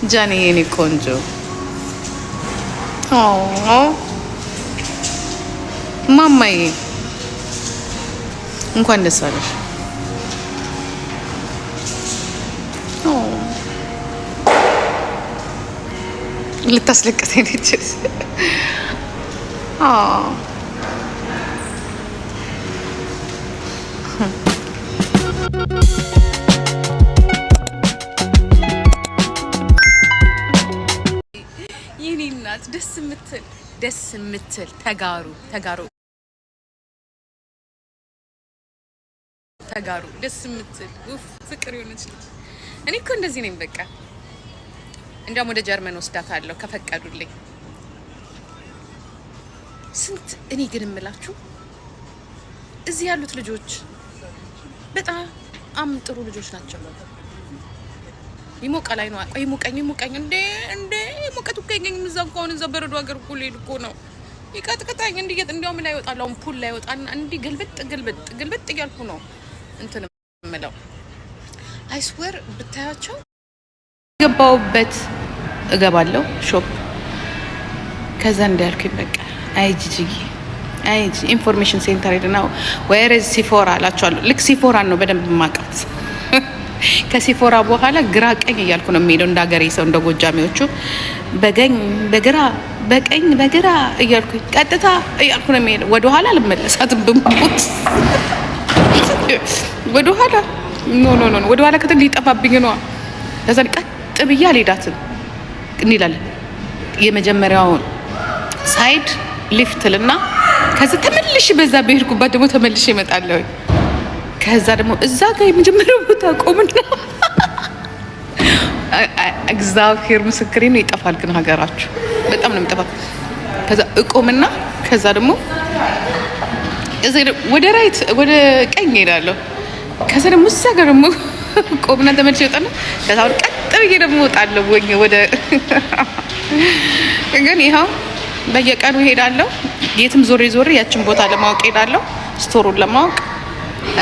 ጃኒ የኔ ቆንጆ ማማዬ እንኳን ደስ አለሽ። ልታስለቅሰኝ ነች። የኔ እናት ደስ የምትል ተጋሩ ደስ የምትል ፍቅር የሆነች ልጅ። እኔ እኮ እንደዚህ ነኝ በቃ። እንዲያውም ወደ ጀርመን ወስዳታለሁ ከፈቀዱልኝ። እኔ ግን እምላችሁ እዚህ ያሉት ልጆች በጣም ጥሩ ልጆች ናቸው። ይሞቃ ላይ ነው ይሞቀኝ እንዴ ሙቀቱ ከገኝ ምዛው እዛ በረዶ ሀገር እኮ ልሄድ እኮ ነው። ይቀጥቅጣኝ እንዲያውም ላይ ይወጣል። አሁን ፑል ላይ ይወጣና እንዲህ ግልብጥ እያልኩ ነው እንትን እምለው። አይስወር ብታያቸው ገባውበት እገባለሁ ሾፕ። ከዛ እንዳልኩኝ በቃ አይጂጂ ኢንፎርሜሽን ሴንተር ሄድና ወይሬ ሲፎራ አላቸዋለሁ። ልክ ሲፎራን ነው በደንብ ማቀት። ከሲፎራ በኋላ ግራ ቀኝ እያልኩ ነው የሚሄደው እንደ ሀገሬ ሰው እንደ ጎጃሚዎቹ። በቀኝ በግራ እያልኩ ቀጥታ እያልኩ ነው የሚሄደው። ወደኋላ አልመለሳትም ብሞት ወደኋላ ኖ ወደኋላ ከተል ሊጠፋብኝ ነው። ከዛ ቀጥ ብዬ አልሄዳትም እንላለን። የመጀመሪያውን ሳይድ ሊፍትልና ከዛ ተመልሼ በዛ በሄድኩባት ደግሞ ተመልሼ እመጣለሁ። ከዛ ደግሞ እዛ ጋር የመጀመሪያው ቦታ ቆምና እግዚአብሔር ምስክሬ ነው ይጠፋል። ግን ሀገራችሁ በጣም ነው የሚጠፋው። ከዛ እቆምና ከዛ ደግሞ ወደ ራይት ወደ ቀኝ ሄዳለሁ። ከዛ ደግሞ እዛ ጋር ደግሞ ቆምና ተመልሼ እወጣለሁ። ከዛ ቀጥ ብዬ ደግሞ እወጣለሁ ወደ ግን ይኸው በየቀኑ ሄዳለሁ። የትም ዞሬ ያችን ቦታ ለማወቅ ሄዳለሁ፣ ስቶሩን ለማወቅ።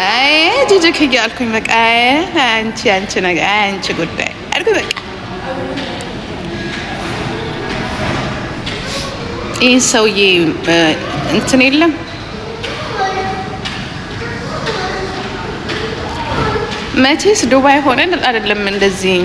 አይ ጂጂክ እያልኩኝ በቃ አንቺ ነገር አንቺ ጉዳይ አልኩኝ በቃ። ይህ ሰውዬ እንትን የለም መቼስ ዱባይ ሆነን አይደለም እንደዚህ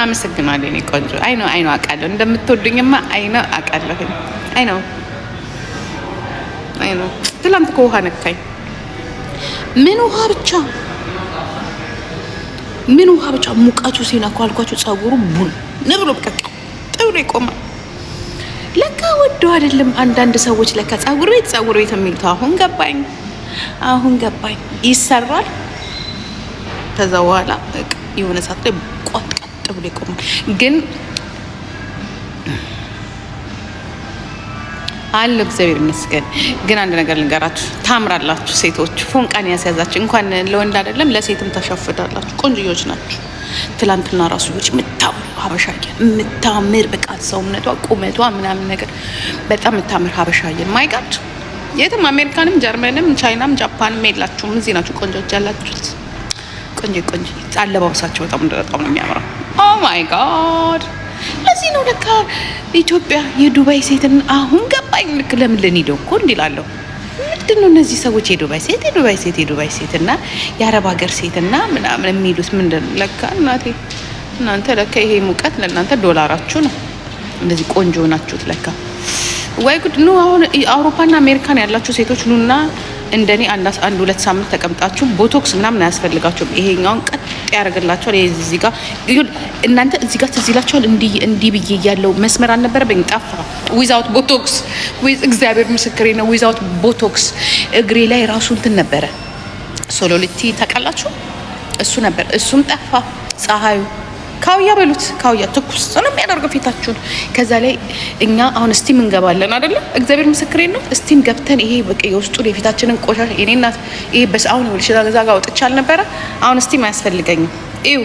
አመሰግናለሁ እኔ ቆንጆ። አይ ነው አውቃለሁ እንደምትወዱኝማ አውቃለሁ። አይ ነው ትላንት እኮ ውሃ ነካኝ። ምን ውሃ ብቻ ሙቀቱ ሲነካው አልኳችሁ ፀጉሩ ቡን ነብሎ በቃ ጥሩ ይቆማል። ለካ ወደው አይደለም አንዳንድ ሰዎች ለካ ፀጉር ቤት የሚሉት አሁን ገባኝ። ይሰራል። ከዛ በኋላ የሆነ ሰዓት ላይ ቆጥ ብሎ ይቆማል። ግን አለ እግዚአብሔር ይመስገን። ግን አንድ ነገር ልንገራችሁ፣ ታምራላችሁ ሴቶች። ፎንቃን ያስያዛችሁ እንኳን ለወንድ አይደለም ለሴትም ተሸፍዳላችሁ። ቆንጆዎች ናችሁ። ትላንትና ራሱ የምታምር ሀበሻዬ የምታምር በቃ ሰውነቷ ቁመቷ ምናምን ነገር በጣም የምታምር ሀበሻዬ ማይጋድ የትም አሜሪካንም ጀርመንም ቻይናም ጃፓንም የላችሁም። እዚህ ናችሁ ቆንጆች ያላችሁት። ቆንጆ አለባበሳቸው በጣም ነው የሚያምረው። ኦ ማይ ጋድ! ለዚህ ነው ለካ ኢትዮጵያ የዱባይ ሴትን አሁን ገባኝ። ልክ ለምን ልንሄደው እኮ እንዲላለሁ። ምንድን ነው እነዚህ ሰዎች የዱባይ ሴትና የአረብ ሀገር ሴትና ምናምን የሚሉት ምንድን ነው? ለካ እናንተ ለካ ይሄ ሙቀት ለእናንተ ዶላራችሁ ነው። እንደዚህ ቆንጆ ናችሁት ለካ። ወይ ጉድ! ኑ አሁን አውሮፓና አሜሪካን ያላችሁ ሴቶች ኑና እንደኔ አንድ ሁለት ሳምንት ተቀምጣችሁ ቦቶክስ ምናምን አያስፈልጋችሁም። ይሄኛውን ቀጥ ያደርግላችኋል። እዚህ ጋር እናንተ እዚህ ጋር ትዝ ይላችኋል። እንዲህ ብዬ ያለው መስመር አልነበረብኝ፣ ጠፋ። ዊዛውት ቦቶክስ እግዚአብሔር ምስክሬ ነው። ዊዛውት ቦቶክስ እግሬ ላይ ራሱ እንትን ነበረ፣ ሶሎሊቲ ታውቃላችሁ? እሱ ነበር፣ እሱም ጠፋ። ፀሐዩ ካውያ በሉት፣ ካውያ ትኩስ ነው የሚያደርገው ፊታችሁን። ከዛ ላይ እኛ አሁን ስቲም እንገባለን አይደለ? እግዚአብሔር ምስክሬ ነው። ስቲም ገብተን ይሄ በቃ የውስጡን የፊታችንን ቆሻሻ የኔና ይሄ በሳውን ወልሽ ዛጋ ወጥቻ አልነበረ። አሁን ስቲም አያስፈልገኝም። ይው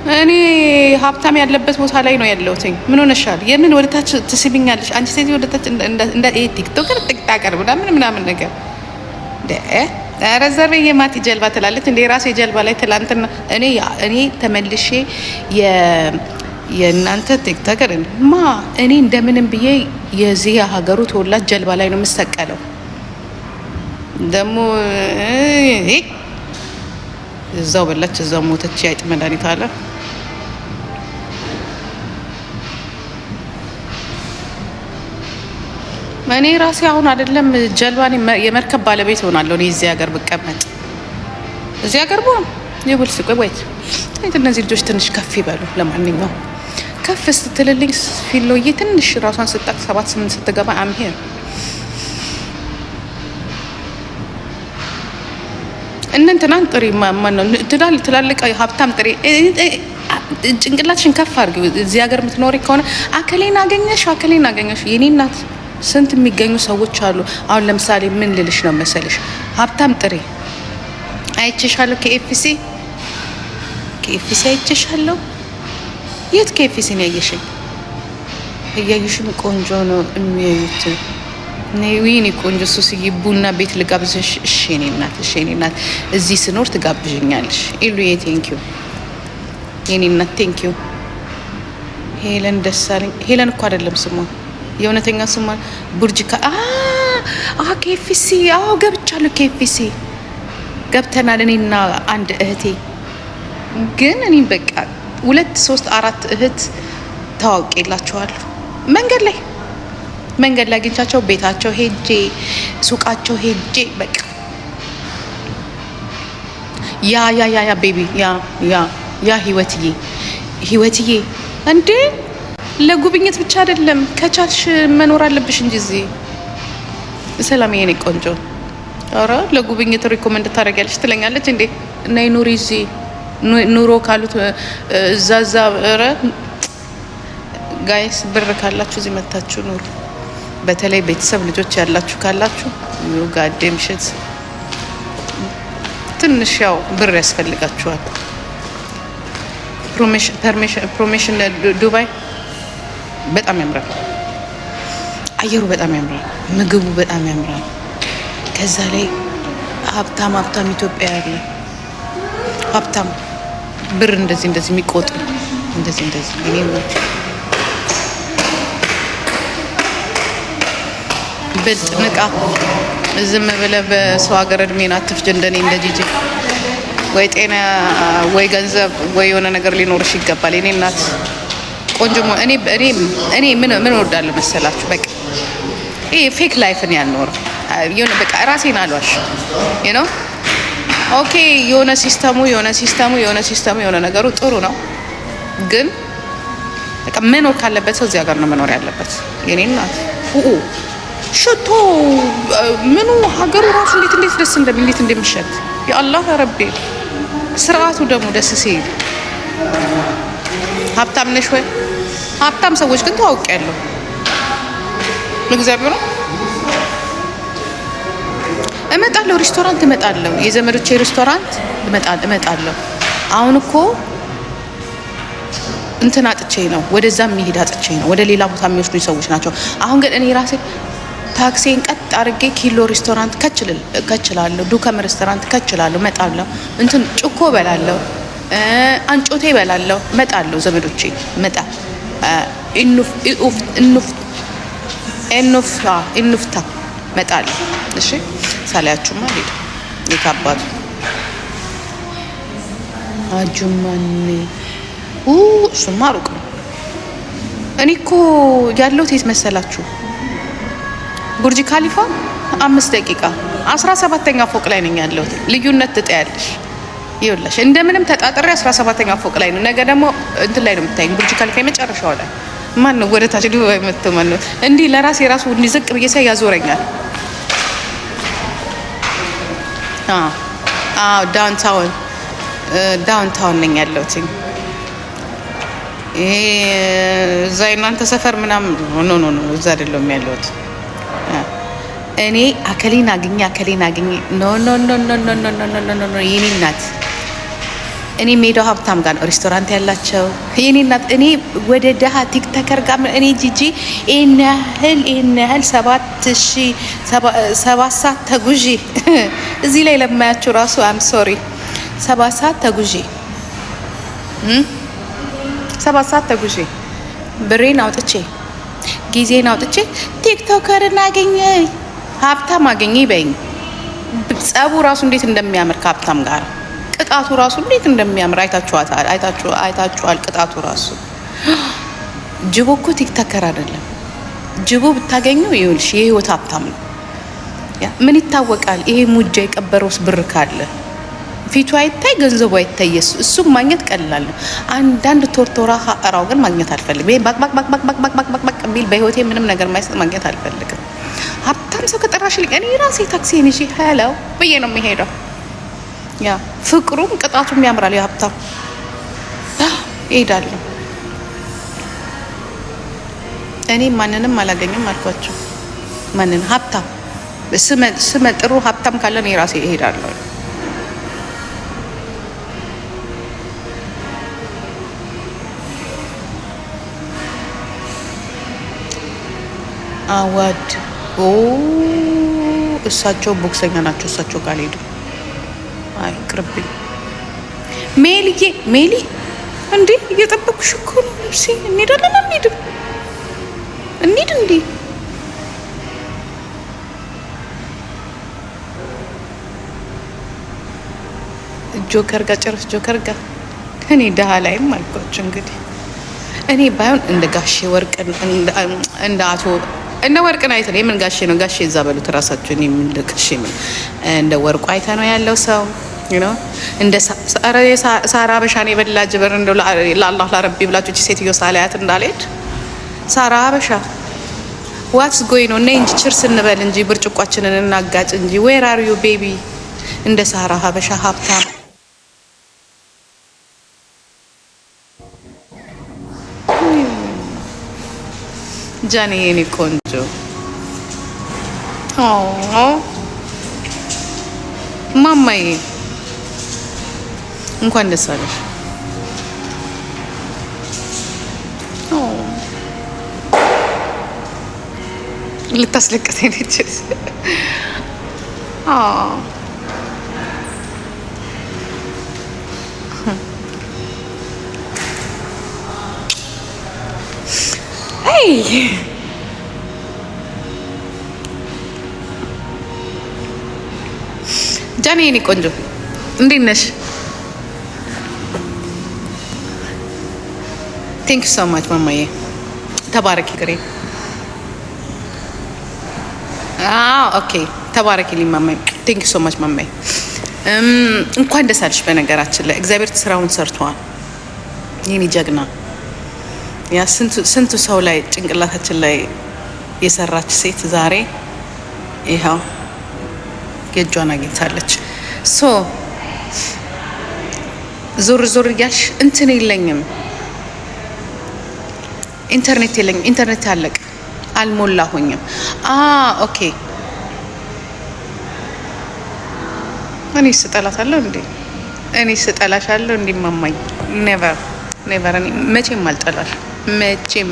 እኔ ሀብታም ያለበት ቦታ ላይ ነው ያለሁት። ምን ሆነሻል? የምን ወደታች ትስብኛለሽ አንቺ ሴት? ወደታች እንደ ቲክቶከር ጥቅጣቀር ምናምን ነገር ረዘር የማቲ ጀልባ ትላለች እንደ ራሴ ጀልባ ላይ ትላንትና እኔ ተመልሼ የእናንተ ቲክቶከር እኔ እንደምንም ብዬ የዚህ ሀገሩ ተወላጅ ጀልባ ላይ ነው የምሰቀለው። ደግሞ እዛው በላች እዛው ሞተች። ያይጥ መድኃኒት አለ። እኔ ራሴ አሁን አይደለም ጀልባኔ የመርከብ ባለቤት ሆናለሁ። እኔ እዚህ ሀገር ብቀመጥ እዚህ ሀገር ቦን ይብልስ ቆይት እነዚህ ልጆች ትንሽ ከፍ ይበሉ። ለማንኛውም ከፍ ስትልልኝ ፊሎዬ ትንሽ ራሷን ስጣቅ 7-8 ስትገባ አምሄር እናንተናን ጥሪ ማነው ትላልቅ ሀብታም ጥሪ ጭንቅላትሽን ከፍ አድርጊው። እዚህ ሀገር የምትኖሪ ከሆነ አከሌን አገኘሽ የኔ እናት ስንት የሚገኙ ሰዎች አሉ። አሁን ለምሳሌ ምን ልልሽ ነው መሰለሽ? ሀብታም ጥሪ አይቼሻለሁ። ከኤፍሲ አይቼሻለሁ። የት ከኤፍሲ ነው ያየሽኝ? እያዩሽም ቆንጆ ነው የሚያዩት። ወይኔ ቆንጆ ሱስዬ ቡና ቤት ልጋብዝሽ? እሺ የኔ እናት እዚህ ስኖር ትጋብዥኛለሽ? ኢሉዬ ቴንኪዩ የኔ እናት ቴንኪዩ። ሄለን ደሳለኝ ሄለን እኮ አይደለም ስሟ የእውነተኛ ስሟ ቡርጅካ ኬኤፍሲ ገብቻለሁ። ኬኤፍሲ ገብተናል እኔና አንድ እህቴ። ግን እኔ በቃ 2 3 4 እህት ታዋውቄላቸዋለሁ። መንገድ ላይ አግኝቻቸው ቤታቸው ሄጄ ሱቃቸው ሄጄ በቃ ያ ቤቢ ያ ህይወትዬ እንዴ ለጉብኝት ብቻ አይደለም ከቻልሽ መኖር አለብሽ እንጂ እዚህ ሰላም የኔ ቆንጆ። ኧረ ለጉብኝት ሪኮመንድ ታደርጊያለሽ ትለኛለች እንዴ ነይ ኑሪ እዚህ ኑሮ ካሉት እዛዛ። ኧረ ጋይስ ብር ካላችሁ እዚህ መታችሁ ኑሩ። በተለይ ቤተሰብ ልጆች ያላችሁ ካላችሁ ጋዴም ሽት ትንሽ ያው ብር ያስፈልጋችኋል። ፕሮሞሽን ዱባይ በጣም ያምራል። አየሩ በጣም ያምራል። ምግቡ በጣም ያምራል። ከዛ ላይ ሀብታም ኢትዮጵያ ያለ ሀብታም ብር እንደዚህ የሚቆጥሩ እንደዚህ እኔ ብልጥ ንቃ ዝም ብለህ በሰው ሀገር እድሜን አትፍጅ። እንደኔ እንደ ጂጂ ወይ ጤና ወይ ገንዘብ ወይ የሆነ ነገር ሊኖርሽ ይገባል። እኔ እናት ቆንጆ እኔ ምን እወዳለሁ መሰላችሁ? በቃ ይሄ ፌክ ላይፍን ያልኖር የሆነ በቃ ራሴን አልዋሽ you ኦኬ የሆነ ሲስተሙ የሆነ ነገሩ ጥሩ ነው፣ ግን በቃ መኖር ካለበት ሰው እዚህ ሀገር ነው መኖር ያለበት። የኔ እናት ሽቶ ምኑ ሀገሩ ራሱ እንዴት ደስ እንደሚሸት የአላህ ረቢ። ስርዓቱ ደግሞ ደስ ሲል ሀብታም ነሽ ወይ? ሀብታም ሰዎች ግን ተዋውቂያለሁ። እግዚአብሔር ነው እመጣለሁ። ሬስቶራንት እመጣለሁ። የዘመዶቼ ሬስቶራንት እመጣለሁ። አሁን እኮ እንትን አጥቼ ነው ወደዛ የሚሄድ አጥቼ ነው። ወደ ሌላ ቦታ የሚወስዱኝ ሰዎች ናቸው። አሁን ግን እኔ ራሴ ታክሲን ቀጥ አድርጌ ኪሎ ሬስቶራንት ከችላለሁ። ዱከም ሬስቶራንት ከችላለሁ። እመጣለሁ። እንትን ጭኮ በላለሁ፣ አንጮቴ በላለሁ። እመጣለሁ። ዘመዶቼ ኢኑፍታ እመጣለሁ። እሺ ሳላያችሁማ ሄዱ የታባቱ አጁማኔ እሱማ ሩቅ ነው። እኔ እኮ ያለሁት የት መሰላችሁ? ቡርጅ ካሊፋ 5 ደቂቃ 17ኛ ፎቅ ላይ ነኝ ያለሁት። ልዩነት ትጠያለሽ። ይኸውልሽ እንደምንም ተጣጥሬ 17ኛ ፎቅ ላይ ነው። ነገ ደግሞ እንትን ላይ ነው የምታይኝ፣ ቡርጅ ካሊፋ የመጨረሻው ላይ። ማን ነው ወደ ታች ዱባይ መጥቶ ማን ነው እንዲህ ለራሴ ራሱ እንዲዝቅ ብዬ ሳይ ያዞረኛል። ዳውንታውን ነኝ ያለሁት። ይሄ እዛ የእናንተ ሰፈር ምናምን ኖ እዛ አይደለም ያለሁት። እኔ አከሌን አግኘ ኖ የኔ እናት እኔ ሜዳው ሀብታም ጋር ነው ሬስቶራንት ያላቸው። የኔ እናት እኔ ወደ ደሃ ቲክቶከር ጋር እኔ ጂጂ ይሄን ያህል 7 ሰዓት ተጉዢ እዚህ ላይ ለማያችሁ ራሱ አም ሶሪ 7 ሰዓት ተጉዢ 7 ሰዓት ተጉዢ ብሬን አውጥቼ ጊዜን አውጥቼ ቲክቶከር እናገኘ ሀብታም አገኘ በይኝ። ጸቡ ራሱ እንዴት እንደሚያምር ከሀብታም ጋር ቅጣቱ ራሱ እንዴት እንደሚያምር አይታችኋል። ቅጣቱ ራሱ ጅቦ እኮ ቲክቶከር አይደለም። ጅቦ ብታገኘው ይኸውልሽ የህይወት ሀብታም ነው። ምን ይታወቃል? ይሄ ሙጃ የቀበረውስ ብር ካለ ፊቱ አይታይ ገንዘቡ አይታይ። እሱም ማግኘት ቀላል ነው። አንዳንድ ቶርቶራ ሀራው ግን ማግኘት አልፈልግም። ይሄ ባክ ቢል በህይወቴ ምንም ነገር ማይሰጥ ማግኘት አልፈልግም። ሀብታም ሰው ከጠራሽልኝ እኔ ራሴ ታክሲን ይዤ ሄሎ ብዬ ነው የሚሄደው። ያ ፍቅሩም ቅጣቱም ያምራል። የሀብታም እሄዳለሁ። እኔ ማንንም አላገኝም አልኳቸው። ማንንም ሀብታም ስመ ጥሩ ሀብታም ካለ እኔ ራሴ እሄዳለሁ። አዋድ እሳቸው ቦክሰኛ ናቸው። እሳቸው ጋር ሄዱ። አይ ቅርብኝ። ሜሊ እንዴ እየጠበኩሽ እኮ ነው። እሺ እንሄዳለን። እንሂድ እንዴ ጆከር ጋር ጨርስ። ጆከር ጋር እኔ ደሃ ላይም አልኳቸው። እንግዲህ እኔ ባይሆን እንደ ጋሼ ወርቅ እንደ አቶ እንደ ወርቅን አይተ ነው። የምን ጋሼ ነው? ጋሼ እዛ በሉት ራሳችሁ። እኔ ምን ልቅሽ ምን እንደ ወርቁ አይተ ነው ያለው ሰው ነው። እንደ ሳራ በሻኔ በላጅ በር እንደው ለአላህ ለረቢ ብላችሁ እቺ ሴትዮ ሳላያት እንዳልሄድ ሳራ በሻ ዋትስ ጎይ ነው። ነይ እንጂ ችርስ እንበል እንጂ ብርጭቋችንን እናጋጭ እንጂ ዌር አር ዩ ቤቢ። እንደ ሳራ ሀበሻ ሀብታም ጃኒ የኔ ቆንጆ ማማዬ እንኳን ደስ አለሽ። ልታስለቅሰኝ ነች። ጃኒ የኔ ቆንጆ እንዴት ነሽ? ቴንክ ዩ ሶ ማች ማማዬ፣ ተባረኪ ግሬ። ኦኬ ተባረኪልኝ ማማዬ። ቴንክ ዩ ሶ ማች ማማዬ። እንኳን ደስ አለሽ። በነገራችን ላይ እግዚአብሔር ስራውን ሰርቷል። የኔ ጀግና ያ ስንቱ ሰው ላይ ጭንቅላታችን ላይ የሰራች ሴት ዛሬ ይኸው የእጇን አግኝታለች። ሶ ዞር ዞር እያልሽ እንትን የለኝም፣ ኢንተርኔት የለኝም፣ ኢንተርኔት አለቅ አልሞላሁኝም። ኦኬ እኔ ስጠላታለሁ እንዴ? እኔ ስጠላሻለሁ እንዴ? ማማኝ ኔቨር ኔቨር። እኔ መቼም አልጠላሽ፣ መቼም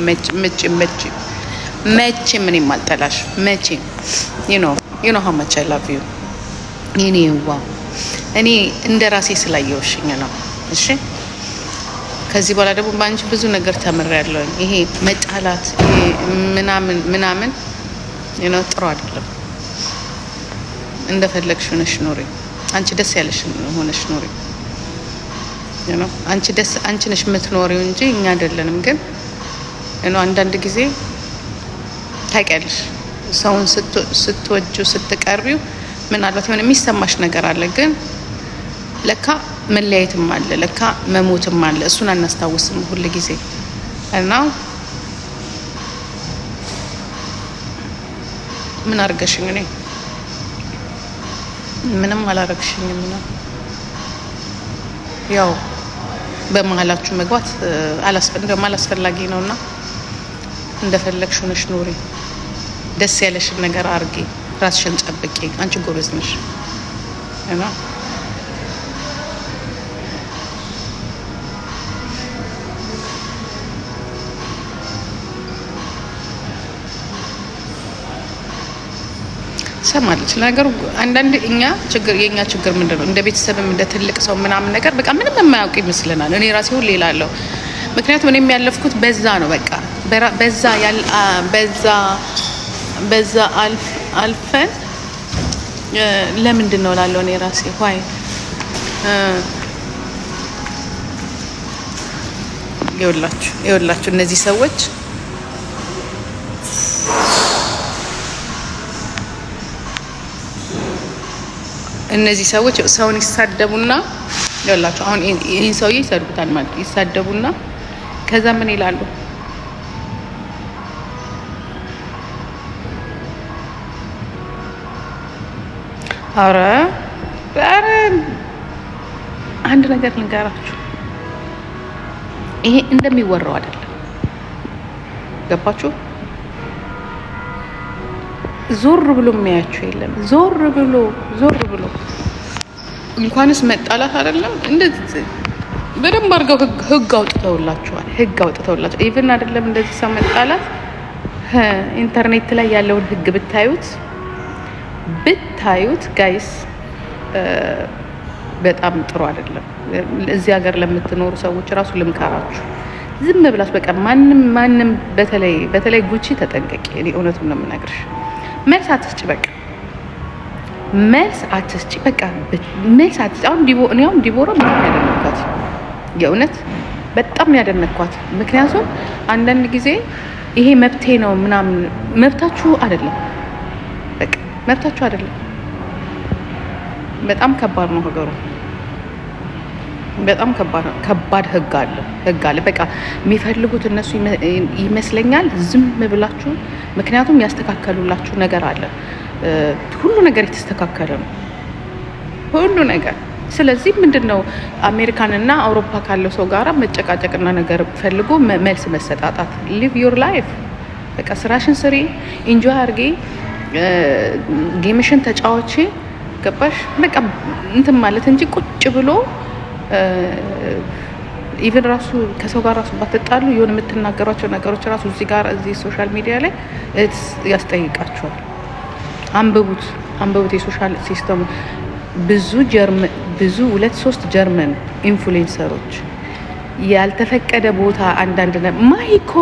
እኔም አልጠላሽ መቼም። ዩ ኖ ሃው ማች አይ ላቭ ዩ የኔ ዋ። እኔ እንደ ራሴ ስላየውሽኝ ነው። እሺ ከዚህ በኋላ ደግሞ በአንቺ ብዙ ነገር ተምሬያለሁ። ይሄ መጣላት ይሄ ምናምን ጥሩ አይደለም። እንደፈለግሽ ሆነሽ ኖሪ። አንቺ ደስ ያለሽ ሆነሽ ኖሪ። አንቺ ነሽ የምትኖሪው እንጂ እኛ አይደለንም። ግን አንዳንድ ጊዜ ታውቂያለሽ ሰውን ስትወጂው ስትቀርቢው ምናልባት የሆነ የሚሰማሽ ነገር አለ። ግን ለካ መለያየትም አለ፣ ለካ መሞትም አለ። እሱን አናስታውስም ሁል ጊዜ እና ምን አርገሽኝ? እኔ ምንም አላረግሽኝም ነው። ያው በመሀላችሁ መግባት አላስፈላጊ ነውና እንደፈለግሽ ሆነሽ ኖሪ። ደስ ያለሽን ነገር አርጊ። ራስሽን ጠብቂ። አንቺ ጎበዝ ነሽ እና ሰማለች ነገሩ። አንዳንድ የኛ ችግር ምንድነው እንደ ቤተሰብም እንደ ትልቅ ሰው ምናምን ነገር በቃ ምንም የማያውቅ ይመስለናል። እኔ ራሴ ሁሌ እላለሁ፣ ምክንያቱም እኔ የሚያለፍኩት በዛ ነው። በቃ በዛ አልፈን ለምንድን ነው እላለሁ እኔ ራሴ ሆይ ይኸውላችሁ እነዚህ ሰዎች ሰውን ይሳደቡና ይኸውላችሁ አሁን ይህን ሰውዬ ይሰድቡታል ማለት ይሳደቡና ከዛ ምን ይላሉ? አረ አንድ ነገር ልንገራችሁ፣ ይሄ እንደሚወራው አይደለም። ገባችሁ? ዞር ብሎ የሚያያችሁ የለም። ዞር ብሎ እንኳንስ መጣላት አይደለም እንደዚህ በደንብ አድርገው ህግ አውጥተውላችኋል። ኢቭን አይደለም እንደዚህ ሰው መጣላት ኢንተርኔት ላይ ያለውን ህግ ብታዩት ጋይስ በጣም ጥሩ አይደለም። እዚህ ሀገር ለምትኖሩ ሰዎች ራሱ ልምከራችሁ፣ ዝም ብላችሁ በቃ ማንም በተለይ ጉቺ ተጠንቀቂ። እኔ እውነቱን ነው የምነግርሽ። መልስ አትስጪ፣ በቃ መልስ አትስጪ። አሁን ዲቦራ በጣም ያደነኳት፣ የእውነት በጣም ያደነኳት። ምክንያቱም አንዳንድ ጊዜ ይሄ መብቴ ነው ምናምን መብታችሁ አይደለም፣ በቃ መብታችሁ አይደለም። በጣም ከባድ ነው ነገሩ። በጣም ከባድ ህግ አለ። በቃ የሚፈልጉት እነሱ ይመስለኛል ዝም ብላችሁ፣ ምክንያቱም ያስተካከሉላችሁ ነገር አለ። ሁሉ ነገር የተስተካከለ ነው፣ ሁሉ ነገር። ስለዚህ ምንድነው አሜሪካንና አውሮፓ ካለው ሰው ጋራ መጨቃጨቅና ነገር ፈልጎ መልስ መሰጣጣት። ሊቭ ዩር ላይፍ፣ በቃ ስራሽን ስሪ፣ ኢንጆይ አድርጊ፣ ጌምሽን ተጫዋች። ገባሽ? በቃ እንትን ማለት እንጂ ቁጭ ብሎ ኢቨን ራሱ ከሰው ጋር ራሱ ባትጣሉ የሆነ የምትናገሯቸው ነገሮች ራሱ እዚህ ሶሻል ሚዲያ ላይ ያስጠይቃቸዋል። አንብቡት የሶሻል ሲስተሙ። ብዙ 2-3 ጀርመን ኢንፍሉዌንሰሮች ያልተፈቀደ ቦታ አንዳንድ ማይኮ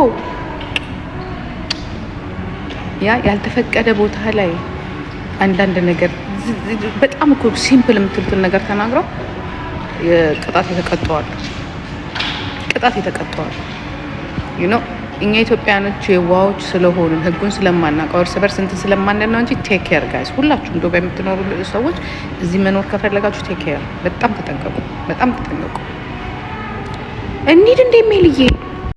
ያልተፈቀደ ቦታ ላይ አንዳንድ ነገር በጣም እኮ ሲምፕል የምትሉትን ነገር ተናግረው ቅጣት የተቀጠዋል። እኛ ኢትዮጵያኖች የዋዎች ስለሆንን ህጉን ስለማናውቀው እርስ በርስ እንትን ስለማንል ነው እንጂ ቴክ ኬር ጋይስ፣ ሁላችሁም ዱባይ የምትኖሩ ሰዎች እዚህ መኖር ከፈለጋችሁ ቴክ ኬር፣ በጣም ተጠንቀቁ። እንሂድ እንደሚልዬ